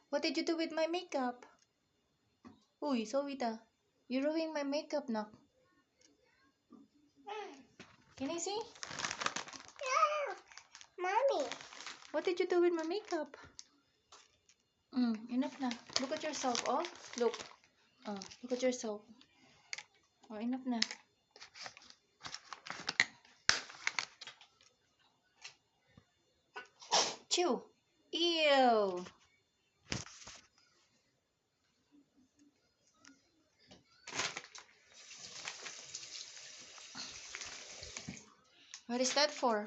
What did you do with my makeup? Uy, Sowita, you ruined my makeup, nak. Can I see? Mommy. What did you do with my makeup? Enough na. Look at yourself, oh. Look. Look at yourself. Oh, enough na. Chew. Ew. What is that for?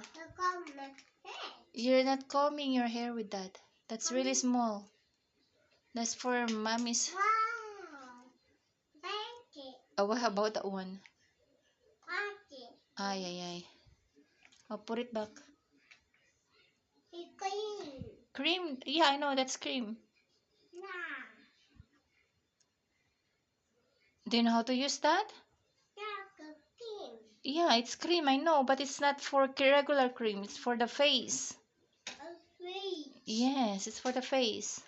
You're not combing your hair with that. That's really small. That's for mommy's. Wow. Thank you. Oh, what about that one? Thank you. Ay, ay, ay. Oh, put it back. It's clean. Cream? Yeah, I know, that's cream. Nah. Do you know how to use that? Yeah, clean. Yeah, it's cream, I know, but it's not for regular cream. It's for the face. Sweet. Yes, it's for the face.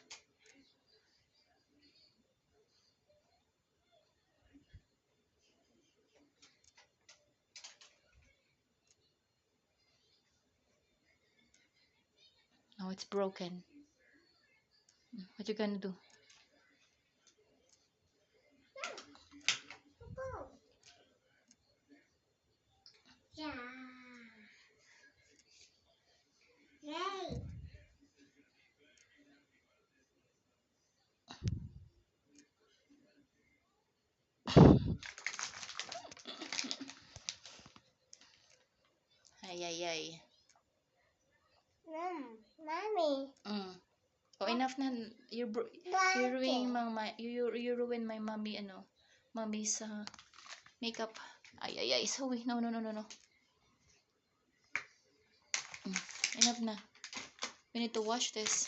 Oh, it's broken. What you gonna do? Yeah. Yay. Ay, ay, ay. Mommy. Oh, enough na. You ruining you ruin my mommy mommy's makeup. Ay, ay, ay. Sorry. No, no, no, no, no. Enough na. We need to wash this.